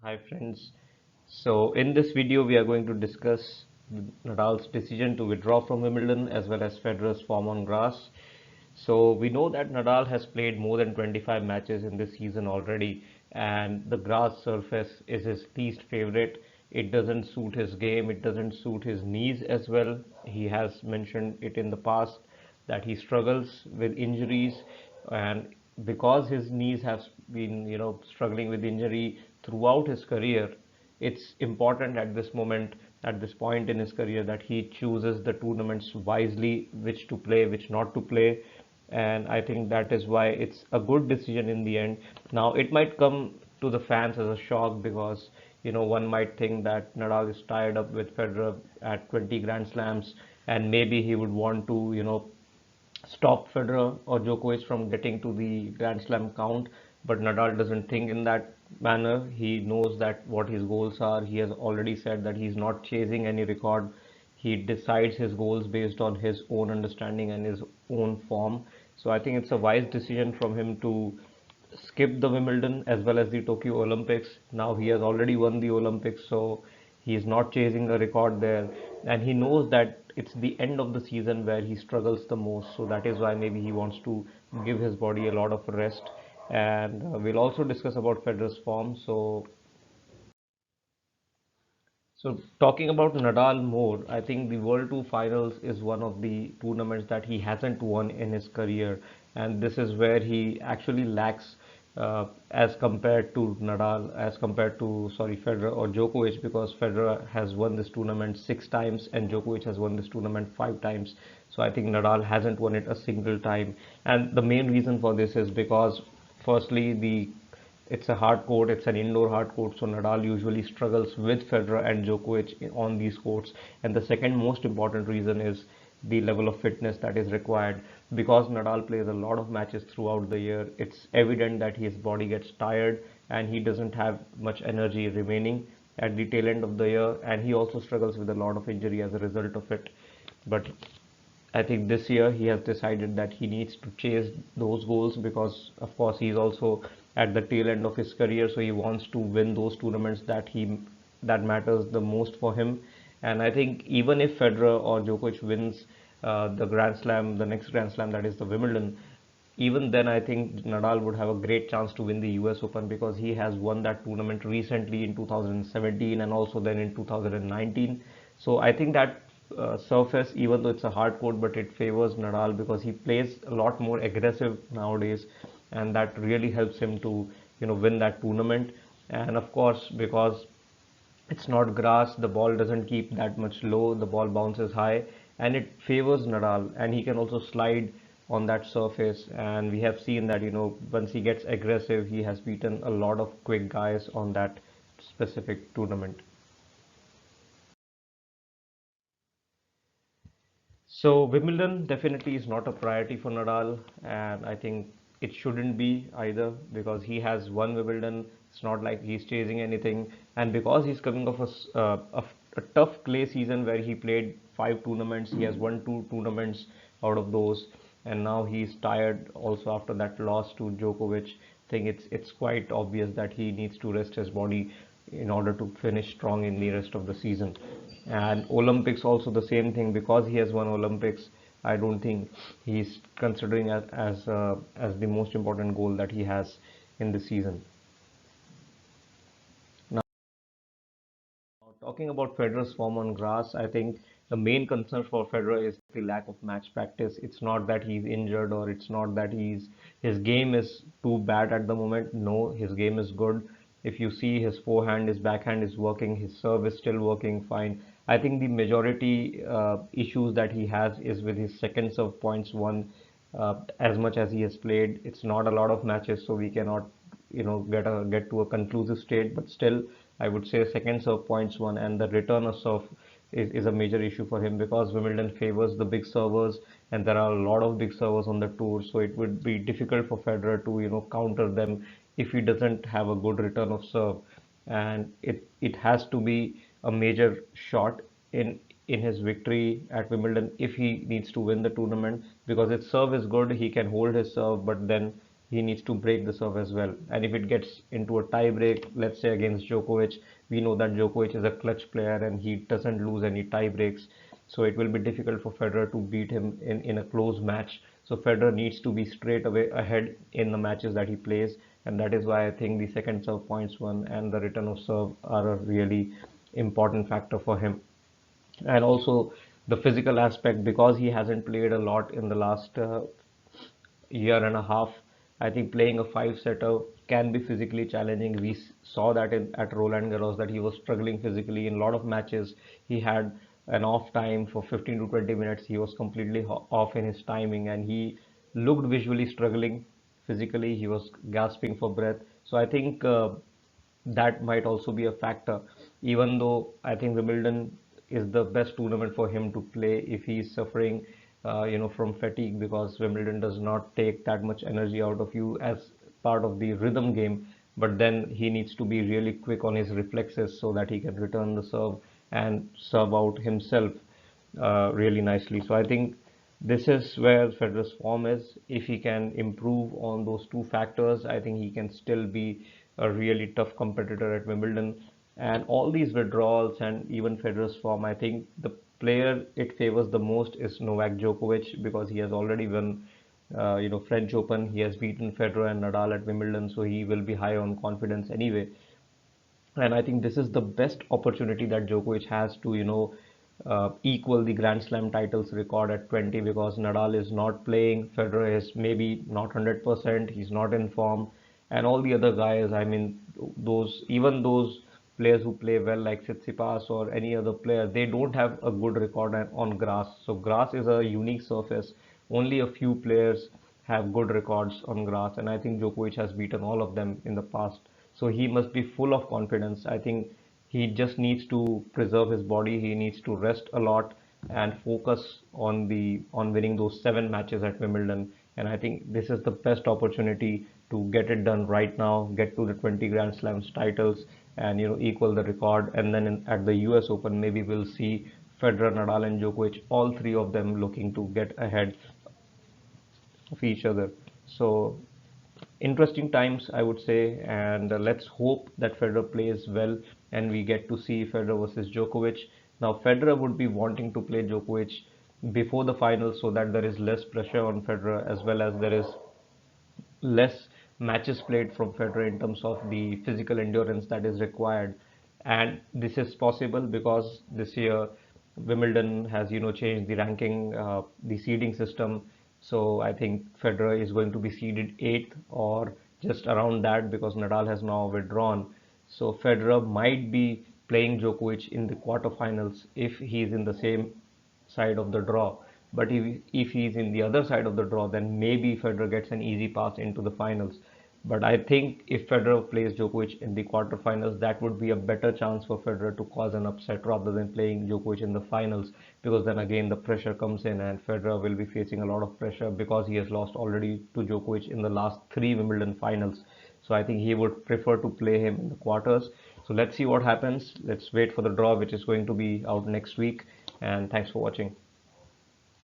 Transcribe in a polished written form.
Hi friends. So in this video we are going to discuss Nadal's decision to withdraw from Wimbledon as well as Federer's form on grass. So we know that Nadal has played more than 25 matches in this season already, and the grass surface is his least favorite. It doesn't suit his game, it doesn't suit his knees as well. He has mentioned it in the past that he struggles with injuries, and because his knees have been struggling with injury throughout his career, it's important at this moment, at this point in his career, that he chooses the tournaments wisely, which to play, which not to play. And I think that is why it's a good decision in the end. Now it might come to the fans as a shock because one might think that Nadal is tied up with Federer at 20 Grand Slams, and maybe he would want to stop Federer or Djokovic from getting to the Grand Slam count. But Nadal doesn't think in that manner. He knows that what his goals are. He has already said that he's not chasing any record. He decides his goals based on his own understanding and his own form. So I think it's a wise decision from him to skip the Wimbledon as well as the Tokyo Olympics. Now he has already won the Olympics, so he is not chasing a record there, and he knows that it's the end of the season where he struggles the most. So that is why maybe he wants to give his body a lot of rest. And we'll also discuss about Federer's form. So talking about Nadal more, I think the World Tour Finals is one of the tournaments that he hasn't won in his career, and this is where he actually lacks as compared to Nadal, as compared to Federer or Djokovic, because Federer has won this tournament 6 times and Djokovic has won this tournament 5 times. So I think Nadal hasn't won it a single time, and the main reason for this is because firstly it's a hard court, it's an indoor hard court, so Nadal usually struggles with Federer and Djokovic on these courts. And the second most important reason is the level of fitness that is required. Because Nadal plays a lot of matches throughout the year, it's evident that his body gets tired and he doesn't have much energy remaining at the tail end of the year, and he also struggles with a lot of injury as a result of it. But I think this year he has decided that he needs to chase those goals because, of course, he's also at the tail end of his career, so he wants to win those tournaments that matters the most for him. And I think even if Federer or Djokovic wins the Grand Slam, the next Grand Slam, that is the Wimbledon, even then I think Nadal would have a great chance to win the US Open because he has won that tournament recently in 2017 and also then in 2019. So I think that surface, even though it's a hard court, but it favors Nadal because he plays a lot more aggressive nowadays, and that really helps him to win that tournament. And of course, because it's not grass, the ball doesn't keep that much low, the ball bounces high, and it favors Nadal, and he can also slide on that surface. And we have seen that once he gets aggressive, he has beaten a lot of quick guys on that specific tournament. So Wimbledon definitely is not a priority for Nadal, and I think it shouldn't be either because he has won Wimbledon. It's not like he's chasing anything, and because he's coming off a tough clay season where he played 5 tournaments, he has won 2 tournaments out of those, and now he's tired also after that loss to Djokovic. I think it's quite obvious that he needs to rest his body in order to finish strong in the rest of the season. And Olympics also the same thing, because he has won Olympics. I don't think he's considering as the most important goal that he has in the season. Now, talking about Federer's form on grass, I think the main concern for Federer is the lack of match practice. It's not that he's injured or it's not that his game is too bad at the moment. No, his game is good. If you see, his forehand, his backhand is working, his serve is still working fine. I think the majority issues that he has is with his second serve points won. As much as he has played, it's not a lot of matches, so we cannot get to a conclusive state. But still, I would say second serve points won and the return of serve is a major issue for him, because Wimbledon favors the big servers and there are a lot of big servers on the tour, so it would be difficult for Federer to counter them if he doesn't have a good return of serve. And it has to be a major shot in his victory at Wimbledon if he needs to win the tournament, because his serve is good, he can hold his serve, but then he needs to break the serve as well. And if it gets into a tie break, let's say against Djokovic, we know that Djokovic is a clutch player and he doesn't lose any tie breaks. So it will be difficult for Federer to beat him in a close match. So Federer needs to be straight away ahead in the matches that he plays. And that is why I think the second serve points won and the return of serve are a really important factor for him. And also the physical aspect, because he hasn't played a lot in the last year and a half. I think playing a five setter can be physically challenging. We saw that at Roland Garros that he was struggling physically in a lot of matches. He had an off time for 15 to 20 minutes. He was completely off in his timing and he looked visually struggling physically. He was gasping for breath. So I think that might also be a factor. Even though I think Wimbledon is the best tournament for him to play if he's suffering, from fatigue, because Wimbledon does not take that much energy out of you as part of the rhythm game. But then he needs to be really quick on his reflexes so that he can return the serve and serve out himself really nicely. So I think this is where Federer's form is. If he can improve on those two factors, I think he can still be a really tough competitor at Wimbledon. And all these withdrawals and even Federer's form, I think the player it favors the most is Novak Djokovic, because he has already won, French Open. He has beaten Federer and Nadal at Wimbledon, so he will be high on confidence anyway. And I think this is the best opportunity that Djokovic has to, equal the Grand Slam titles record at 20, because Nadal is not playing, Federer is maybe not 100%, he's not in form, and all the other guys, I mean, those players who play well like Tsitsipas or any other player, they don't have a good record on grass. So grass is a unique surface. Only a few players have good records on grass, and I think Djokovic has beaten all of them in the past. So he must be full of confidence. I think he just needs to preserve his body. He needs to rest a lot and focus on winning those 7 matches at Wimbledon. And I think this is the best opportunity to get it done right now, get to the 20 Grand Slams titles, and equal the record. And then at the US Open, maybe we'll see Federer, Nadal, and Djokovic, all three of them looking to get ahead of each other. So interesting times, I would say, and let's hope that Federer plays well and we get to see Federer versus Djokovic. Now, Federer would be wanting to play Djokovic before the final so that there is less pressure on Federer, as well as there is less matches played from Federer in terms of the physical endurance that is required. And this is possible because this year Wimbledon has changed the ranking, the seeding system. So I think Federer is going to be seeded 8th or just around that, because Nadal has now withdrawn. So Federer might be playing Djokovic in the quarterfinals if he is in the same side of the draw. But if he's in the other side of the draw, then maybe Federer gets an easy pass into the finals. But I think if Federer plays Djokovic in the quarterfinals, that would be a better chance for Federer to cause an upset rather than playing Djokovic in the finals, because then again the pressure comes in and Federer will be facing a lot of pressure because he has lost already to Djokovic in the last 3 Wimbledon finals. So I think he would prefer to play him in the quarters. So let's see what happens. Let's wait for the draw, which is going to be out next week. And thanks for watching.